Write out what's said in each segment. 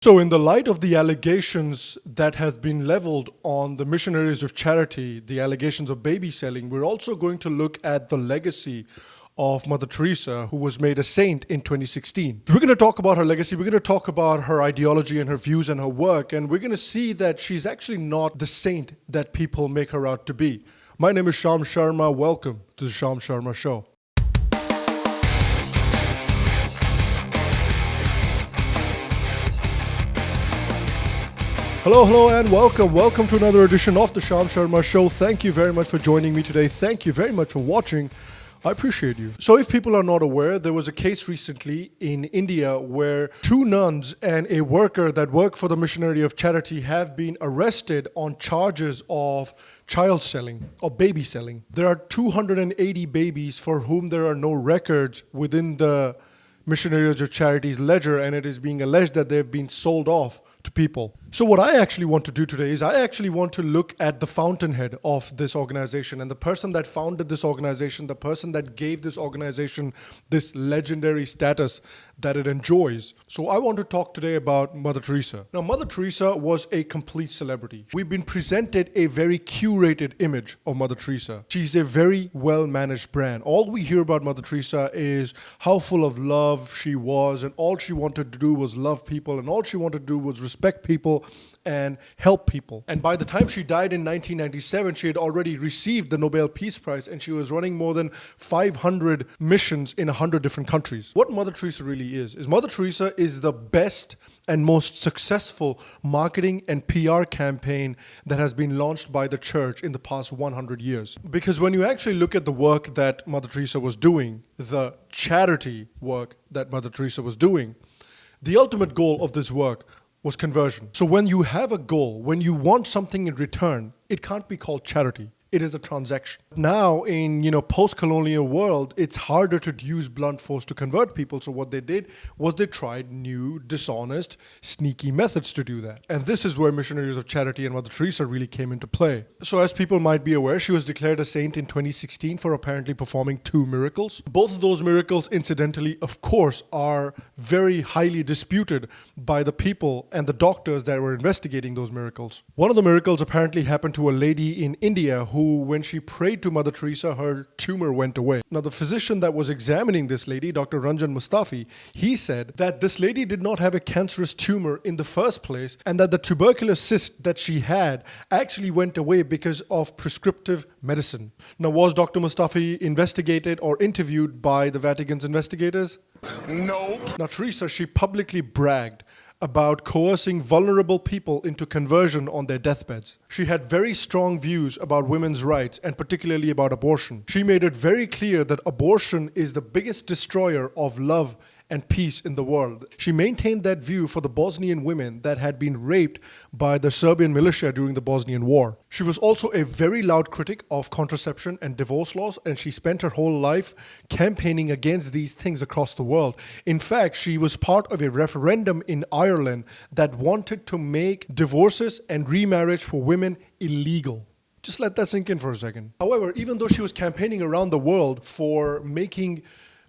So, in the light of the allegations that has been leveled on the Missionaries of Charity, the allegations of baby selling, we're also going to look at the legacy of Mother Teresa, who was made a saint in 2016. We're going to talk about her legacy, we're going to talk about her ideology and her views and her work, and we're going to see that she's actually not the saint that people make her out to be. My name is Sham Sharma. Welcome to the Sham Sharma Show. Hello, and welcome. Welcome to another edition of the Sham Sharma Show. Thank you very much for joining me today. Thank you very much for watching. I appreciate you. So if people are not aware, there was a case recently in India where two nuns and a worker that work for the Missionary of Charity have been arrested on charges of child selling or baby selling. There are 280 babies for whom there are no records within the Missionaries of Charity's ledger, and it is being alleged that they've been sold off to people. So what I actually want to do today is I actually want to look at the fountainhead of this organization and the person that founded this organization, the person that gave this organization this legendary status that it enjoys. So I want to talk today about Mother Teresa. Now, Mother Teresa was a complete celebrity. We've been presented a very curated image of Mother Teresa. She's a very well-managed brand. All we hear about Mother Teresa is how full of love she was, and all she wanted to do was love people, and all she wanted to do was respect people and help people. And by the time she died in 1997, she had already received the Nobel Peace Prize, and she was running more than 500 missions in 100 different countries. What Mother Teresa really is Mother Teresa is the best and most successful marketing and PR campaign that has been launched by the church in the past 100 years. Because when you actually look at the work that Mother Teresa was doing, the charity work that Mother Teresa was doing, the ultimate goal of this work was conversion. So when you have a goal, when you want something in return, it can't be called charity. It is a transaction. Now in post-colonial world, it's harder to use blunt force to convert people. So what they did was they tried new, dishonest, sneaky methods to do that. And this is where Missionaries of Charity and Mother Teresa really came into play. So as people might be aware, she was declared a saint in 2016 for apparently performing 2 miracles. Both of those miracles, incidentally, of course, are very highly disputed by the people and the doctors that were investigating those miracles. One of the miracles apparently happened to a lady in India who, when she prayed to Mother Teresa, her tumor went away. Now, the physician that was examining this lady, Dr. Ranjan Mustafi, he said that this lady did not have a cancerous tumor in the first place, and that the tubercular cyst that she had actually went away because of prescriptive medicine. Now, was Dr. Mustafi investigated or interviewed by the Vatican's investigators? No. Now, Teresa, she publicly bragged about coercing vulnerable people into conversion on their deathbeds. She had very strong views about women's rights and particularly about abortion. She made it very clear that abortion is the biggest destroyer of love and peace in the world. She maintained that view for the Bosnian women that had been raped by the Serbian militia during the Bosnian War. She was also a very loud critic of contraception and divorce laws, and she spent her whole life campaigning against these things across the world. In fact, she was part of a referendum in Ireland that wanted to make divorces and remarriage for women illegal. Just let that sink in for a second. However, even though she was campaigning around the world for making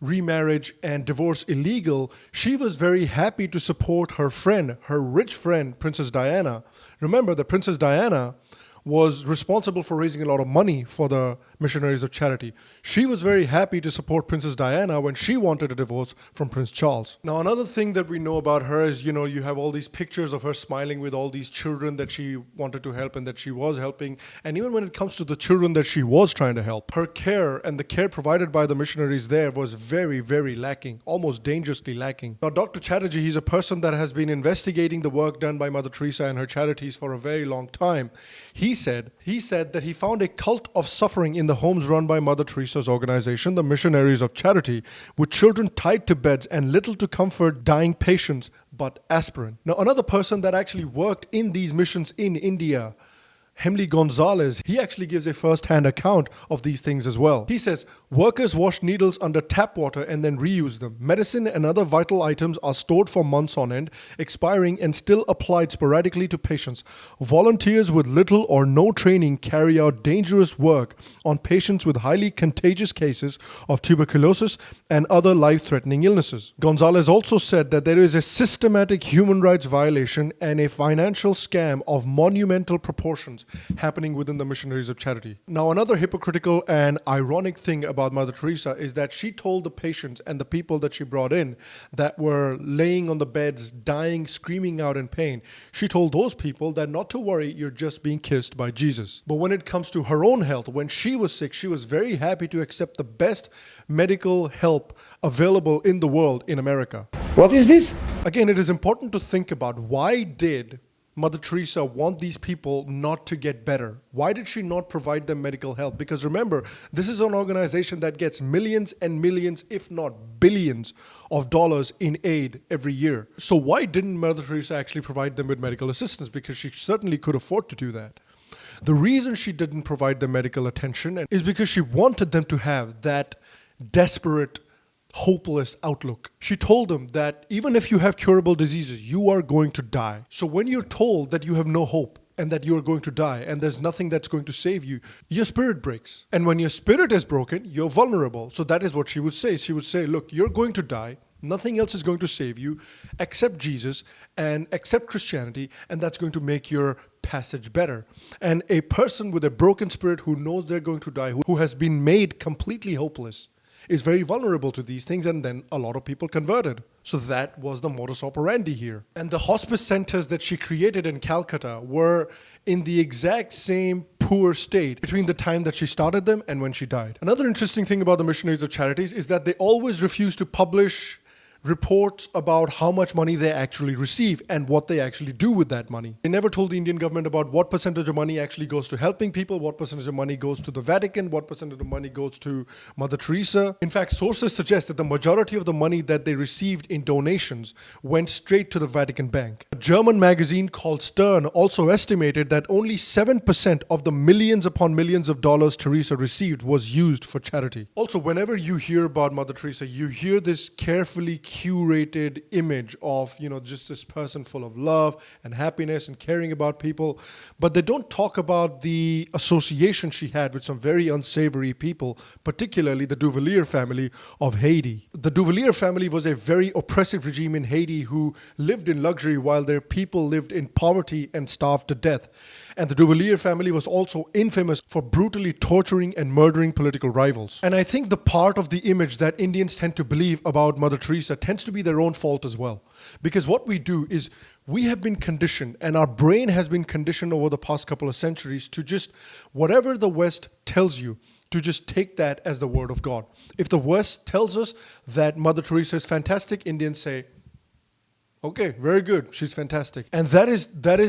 remarriage and divorce illegal, she was very happy to support her friend, her rich friend, Princess Diana. Remember that Princess Diana was responsible for raising a lot of money for the Missionaries of Charity. She was very happy to support Princess Diana when she wanted a divorce from Prince Charles. Now, another thing that we know about her is, you have all these pictures of her smiling with all these children that she wanted to help and that she was helping. And even when it comes to the children that she was trying to help, her care and the care provided by the missionaries there was very, very lacking, almost dangerously lacking. Now, Dr. Chatterjee, he's a person that has been investigating the work done by Mother Teresa and her charities for a very long time. He said that he found a cult of suffering in the homes run by Mother Teresa's organization, the Missionaries of Charity, with children tied to beds and little to comfort dying patients but aspirin. Now, another person that actually worked in these missions in India, Hemley Gonzalez, he actually gives a first-hand account of these things as well. He says, workers wash needles under tap water and then reuse them. Medicine and other vital items are stored for months on end, expiring and still applied sporadically to patients. Volunteers with little or no training carry out dangerous work on patients with highly contagious cases of tuberculosis and other life-threatening illnesses. Gonzalez also said that there is a systematic human rights violation and a financial scam of monumental proportions happening within the Missionaries of Charity. Now, another hypocritical and ironic thing about Mother Teresa is that she told the patients and the people that she brought in that were laying on the beds, dying, screaming out in pain, she told those people that not to worry, you're just being kissed by Jesus. But when it comes to her own health, when she was sick, she was very happy to accept the best medical help available in the world in America. What is this? Again, it is important to think about, why did Mother Teresa want these people not to get better? Why did she not provide them medical help? Because remember, this is an organization that gets millions and millions, if not billions, of dollars in aid every year. So why didn't Mother Teresa actually provide them with medical assistance? Because she certainly could afford to do that. The reason she didn't provide them medical attention is because she wanted them to have that desperate, hopeless outlook. She told them that even if you have curable diseases, you are going to die. So when you're told that you have no hope and that you are going to die and there's nothing that's going to save you, your spirit breaks. And when your spirit is broken, you're vulnerable. So that is what she would say. She would say, look, you're going to die. Nothing else is going to save you except Jesus and except Christianity, and that's going to make your passage better. And a person with a broken spirit who knows they're going to die, who has been made completely hopeless, is very vulnerable to these things, and then a lot of people converted. So that was the modus operandi here. And the hospice centers that she created in Calcutta were in the exact same poor state between the time that she started them and when she died. Another interesting thing about the Missionaries of Charities is that they always refuse to publish reports about how much money they actually receive and what they actually do with that money. They never told the Indian government about what percentage of money actually goes to helping people, what percentage of money goes to the Vatican, what percentage of money goes to Mother Teresa. In fact, sources suggest that the majority of the money that they received in donations went straight to the Vatican Bank. A German magazine called Stern also estimated that only 7% of the millions upon millions of dollars Teresa received was used for charity. Also, whenever you hear about Mother Teresa, you hear this carefully curated image of, just this person full of love and happiness and caring about people. But they don't talk about the association she had with some very unsavory people, particularly the Duvalier family of Haiti. The Duvalier family was a very oppressive regime in Haiti who lived in luxury while their people lived in poverty and starved to death. And the Duvalier family was also infamous for brutally torturing and murdering political rivals. And I think the part of the image that Indians tend to believe about Mother Teresa tends to be their own fault as well. Because what we do is we have been conditioned, and our brain has been conditioned over the past couple of centuries to just, whatever the West tells you, to just take that as the word of God. If the West tells us that Mother Teresa is fantastic, Indians say, okay, very good. She's fantastic. And that is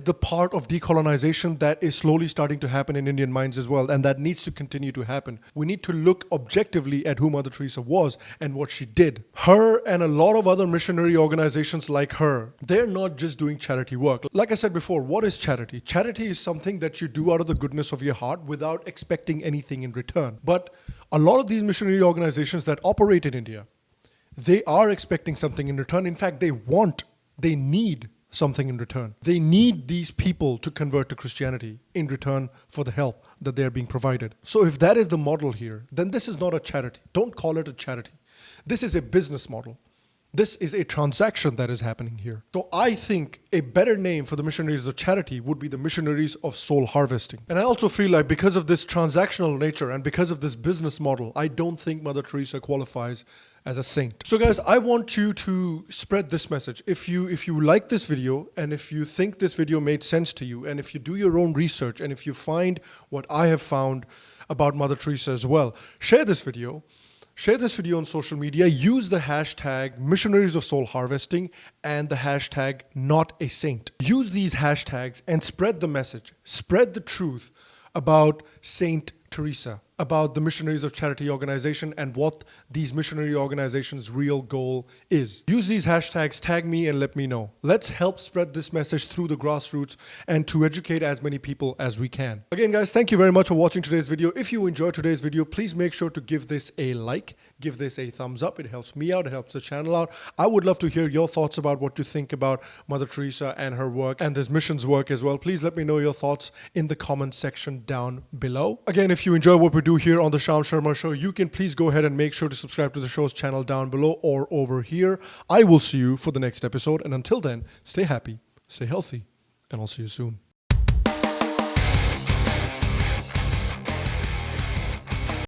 the part of decolonization that is slowly starting to happen in Indian minds as well. And that needs to continue to happen. We need to look objectively at who Mother Teresa was and what she did. Her and a lot of other missionary organizations like her, they're not just doing charity work. Like I said before, what is charity? Charity is something that you do out of the goodness of your heart without expecting anything in return. But a lot of these missionary organizations that operate in India, they are expecting something in return. In fact, they need something in return. They need these people to convert to Christianity in return for the help that they are being provided. So if that is the model here, then this is not a charity. Don't call it a charity. This is a business model. This is a transaction that is happening here. So I think a better name for the Missionaries of Charity would be the Missionaries of Soul Harvesting. And I also feel like because of this transactional nature and because of this business model, I don't think Mother Teresa qualifies as a saint. So guys, I want you to spread this message. If you like this video, and if you think this video made sense to you, and if you do your own research, and if you find what I have found about Mother Teresa as well, share this video. Share this video on social media. Use the hashtag Missionaries of Soul Harvesting and the hashtag #NotASaint. Use these hashtags and spread the message. Spread the truth about Saint Teresa. about the Missionaries of Charity organization and what these missionary organizations' real goal is. Use these hashtags, tag me, and let me know. Let's help spread this message through the grassroots and to educate as many people as we can. Again, guys, thank you very much for watching today's video. If you enjoyed today's video, please make sure to give this a like, give this a thumbs up. It helps me out, it helps the channel out. I would love to hear your thoughts about what you think about Mother Teresa and her work and this missions work as well. Please let me know your thoughts in the comment section down below. Again, if you enjoy what we do here on the Sham Sharma Show, you can please go ahead and make sure to subscribe to the show's channel down below or over here. I will see you for the next episode, and until then, stay happy, stay healthy, and I'll see you soon.